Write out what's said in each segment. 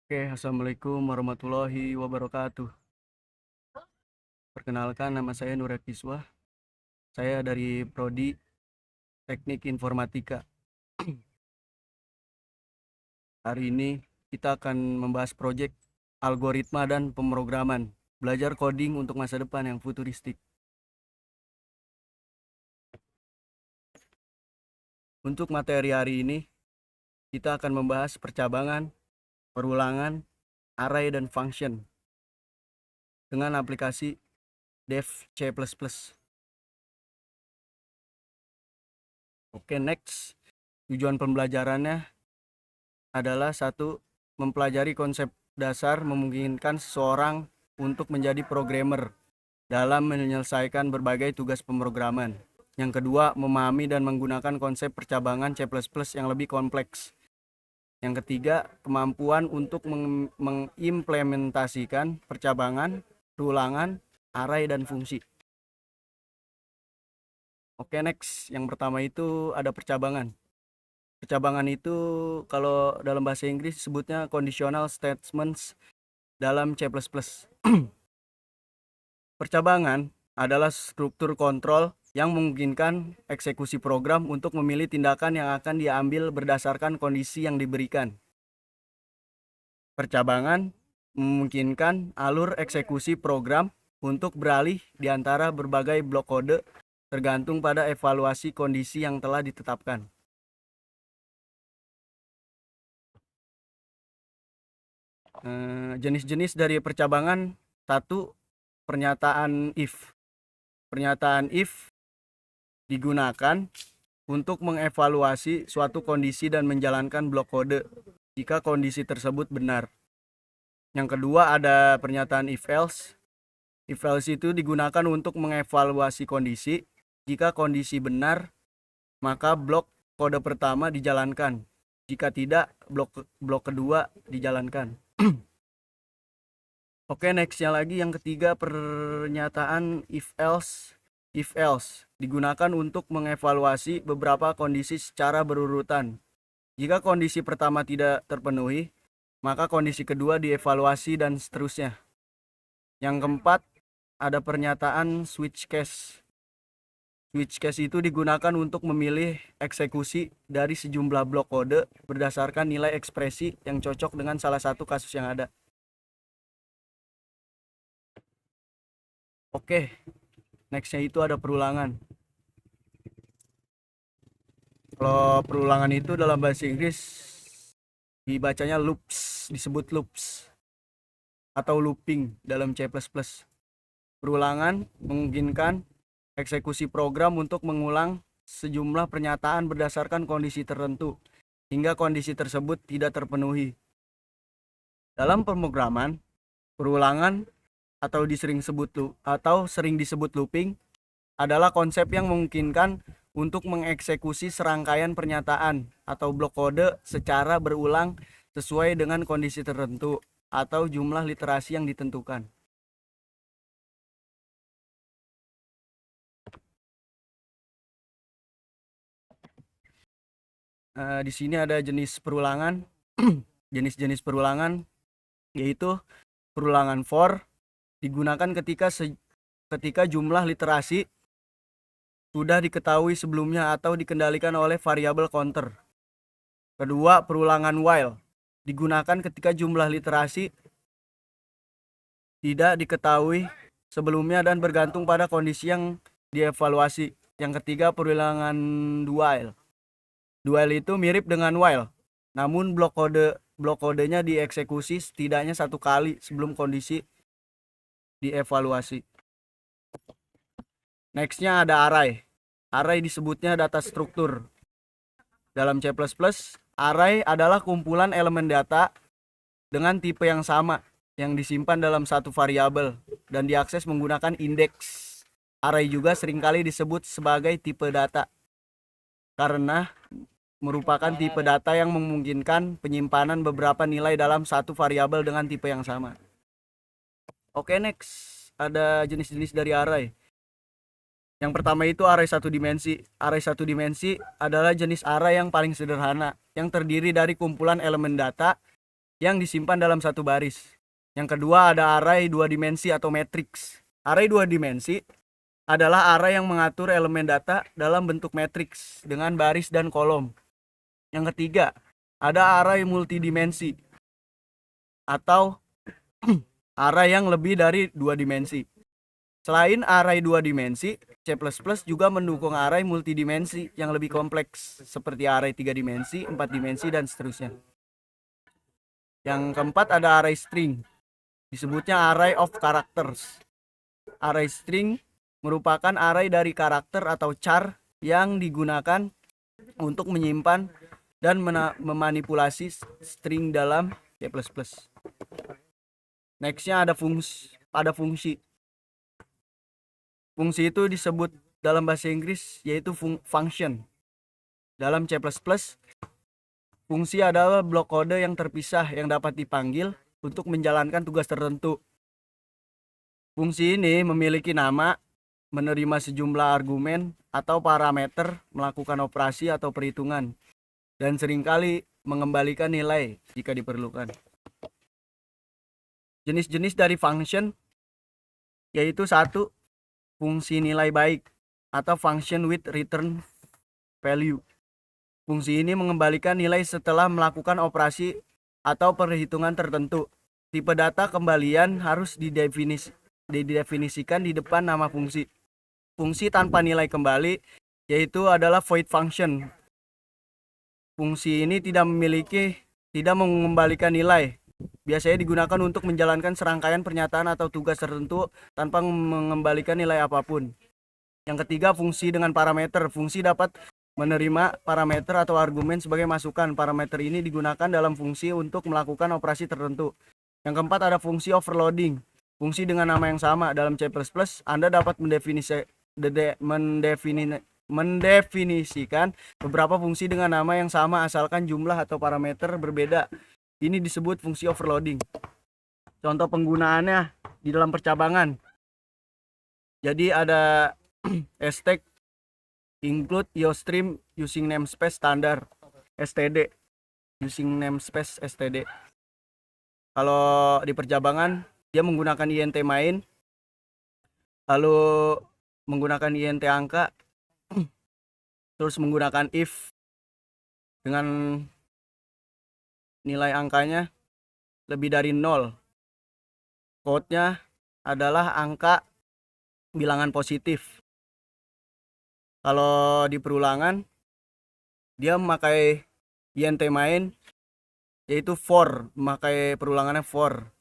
Oke, assalamualaikum warahmatullahi wabarakatuh. Perkenalkan, nama saya Nur Kiswah. Saya dari Prodi Teknik Informatika. Hari ini kita akan membahas proyek algoritma dan pemrograman, belajar coding untuk masa depan yang futuristik. Untuk materi hari ini, kita akan membahas percabangan, perulangan, array, dan function dengan aplikasi dev C++. Oke, next. Tujuan pembelajarannya adalah satu, mempelajari konsep dasar memungkinkan seseorang untuk menjadi programmer dalam menyelesaikan berbagai tugas pemrograman. Yang kedua, memahami dan menggunakan konsep percabangan C++ yang lebih kompleks. Yang ketiga, kemampuan untuk mengimplementasikan percabangan, perulangan, array, dan fungsi. Oke, next. Yang pertama itu ada percabangan. Percabangan itu kalau dalam bahasa Inggris disebutnya conditional statements dalam C++. Percabangan adalah struktur kontrol yang memungkinkan eksekusi program untuk memilih tindakan yang akan diambil berdasarkan kondisi yang diberikan. Percabangan memungkinkan alur eksekusi program untuk beralih di antara berbagai blok kode tergantung pada evaluasi kondisi yang telah ditetapkan. Jenis-jenis dari percabangan. Satu, pernyataan if. Pernyataan if digunakan untuk mengevaluasi suatu kondisi dan menjalankan blok kode jika kondisi tersebut benar. Yang kedua ada pernyataan if else. If else itu digunakan untuk mengevaluasi kondisi. Jika kondisi benar, maka blok kode pertama dijalankan. Jika tidak, blok kedua dijalankan. Oke, nextnya lagi yang ketiga, pernyataan if else. If else digunakan untuk mengevaluasi beberapa kondisi secara berurutan. Jika kondisi pertama tidak terpenuhi, maka kondisi kedua dievaluasi dan seterusnya. Yang keempat, ada pernyataan switch case. Switch case itu digunakan untuk memilih eksekusi dari sejumlah blok kode berdasarkan nilai ekspresi yang cocok dengan salah satu kasus yang ada. Oke, nextnya itu ada perulangan. Kalau perulangan itu dalam bahasa Inggris dibacanya loops, disebut loops atau looping dalam C++. Perulangan memungkinkan eksekusi program untuk mengulang sejumlah pernyataan berdasarkan kondisi tertentu hingga kondisi tersebut tidak terpenuhi. Dalam pemrograman, perulangan atau sering disebut looping adalah konsep yang memungkinkan untuk mengeksekusi serangkaian pernyataan atau blok kode secara berulang sesuai dengan kondisi tertentu atau jumlah literasi yang ditentukan. Di sini ada jenis perulangan. Jenis-jenis perulangan yaitu perulangan for digunakan ketika jumlah literasi sudah diketahui sebelumnya atau dikendalikan oleh variabel counter. Kedua, perulangan while digunakan ketika jumlah literasi tidak diketahui sebelumnya dan bergantung pada kondisi yang dievaluasi. Yang ketiga, perulangan dual. Dual itu mirip dengan while, namun blok kodenya dieksekusi setidaknya satu kali sebelum kondisi dievaluasi. Nextnya ada array. Array disebutnya data struktur. Dalam C++, array adalah kumpulan elemen data dengan tipe yang sama yang disimpan dalam satu variabel dan diakses menggunakan indeks. Array juga seringkali disebut sebagai tipe data karena merupakan tipe data yang memungkinkan penyimpanan beberapa nilai dalam satu variabel dengan tipe yang sama. Oke, next. Ada jenis-jenis dari array. Yang pertama itu array satu dimensi. Array satu dimensi adalah jenis array yang paling sederhana, yang terdiri dari kumpulan elemen data yang disimpan dalam satu baris. Yang kedua ada array 2 dimensi atau matriks. Array 2 dimensi adalah array yang mengatur elemen data dalam bentuk matriks dengan baris dan kolom. Yang ketiga ada array multidimensi atau array yang lebih dari 2 dimensi. Selain array 2 dimensi, C++ juga mendukung array multidimensi yang lebih kompleks seperti array 3 dimensi, 4 dimensi, dan seterusnya. Yang keempat ada array string, disebutnya array of characters. Array string merupakan array dari karakter atau char yang digunakan untuk menyimpan dan memanipulasi string dalam C++. Nextnya ada fungsi. Fungsi itu disebut dalam bahasa Inggris yaitu function. Dalam C++, fungsi adalah blok kode yang terpisah yang dapat dipanggil untuk menjalankan tugas tertentu. Fungsi ini memiliki nama, menerima sejumlah argumen atau parameter, melakukan operasi atau perhitungan, dan seringkali mengembalikan nilai jika diperlukan. Jenis-jenis dari function yaitu 1. Fungsi nilai baik atau function with return value. Fungsi ini mengembalikan nilai setelah melakukan operasi atau perhitungan tertentu. Tipe data kembalian harus didefinisikan di depan nama fungsi. Fungsi tanpa nilai kembali yaitu adalah void function. Fungsi ini tidak mengembalikan nilai. Biasanya digunakan untuk menjalankan serangkaian pernyataan atau tugas tertentu tanpa mengembalikan nilai apapun. Yang ketiga, fungsi dengan parameter. Fungsi dapat menerima parameter atau argumen sebagai masukan. Parameter ini digunakan dalam fungsi untuk melakukan operasi tertentu. Yang keempat ada fungsi overloading. Fungsi dengan nama yang sama. Dalam C++, Anda dapat mendefinisikan beberapa fungsi dengan nama yang sama asalkan jumlah atau parameter berbeda. Ini disebut fungsi overloading. Contoh penggunaannya di dalam percabangan. Jadi ada stack include your stream using namespace standard std. Using namespace std. Kalau di percabangan dia menggunakan int main, lalu menggunakan int angka, terus menggunakan if dengan nilai angkanya lebih dari 0. Code-nya adalah angka bilangan positif. Kalau di perulangan dia memakai int main yaitu for, memakai perulangannya for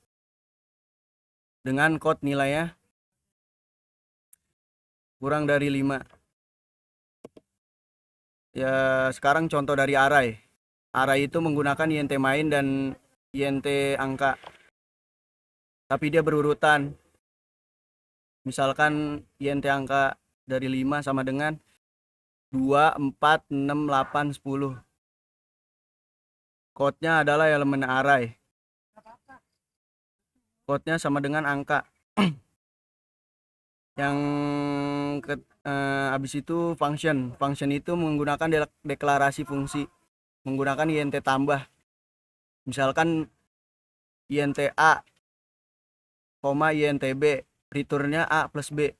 dengan code nilainya kurang dari 5. Ya, sekarang contoh dari array. Array itu menggunakan int main dan int angka, tapi dia berurutan. Misalkan int angka dari 5 sama dengan 2, 4, 6, 8, 10. Code-nya adalah elemen array. Code-nya sama dengan angka. Yang habis itu function. Function itu menggunakan deklarasi fungsi menggunakan int tambah. Misalkan int a, int b, returnnya a plus b.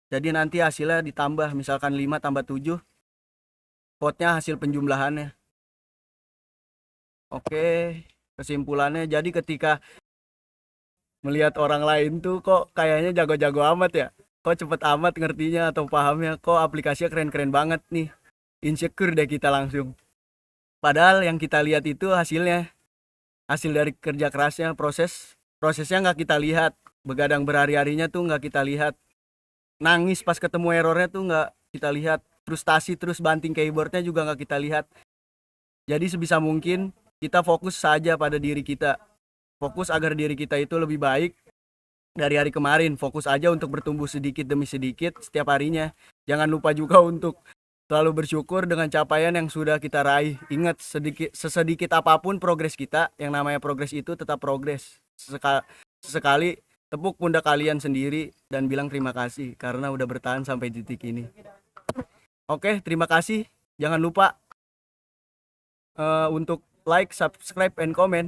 Jadi nanti hasilnya ditambah, misalkan 5 tambah 7, code-nya hasil penjumlahannya. Oke, kesimpulannya jadi ketika melihat orang lain tuh kok kayaknya jago-jago amat ya, kok cepet amat ngertinya atau pahamnya, kok aplikasinya keren-keren banget nih, insecure deh kita langsung. Padahal yang kita lihat itu hasilnya, hasil dari kerja kerasnya, prosesnya nggak kita lihat, begadang berhari-harinya tuh nggak kita lihat, nangis pas ketemu errornya tuh nggak kita lihat, frustasi terus banting keyboardnya juga nggak kita lihat. Jadi sebisa mungkin kita fokus saja pada diri kita, fokus agar diri kita itu lebih baik dari hari kemarin, fokus aja untuk bertumbuh sedikit demi sedikit setiap harinya. Jangan lupa juga untuk selalu bersyukur dengan capaian yang sudah kita raih. Ingat, sesedikit apapun progres kita, yang namanya progres itu tetap progres. Sesekali tepuk pundak kalian sendiri dan bilang terima kasih karena udah bertahan sampai titik ini. Oke, terima kasih. Jangan lupa untuk like, subscribe, and comment.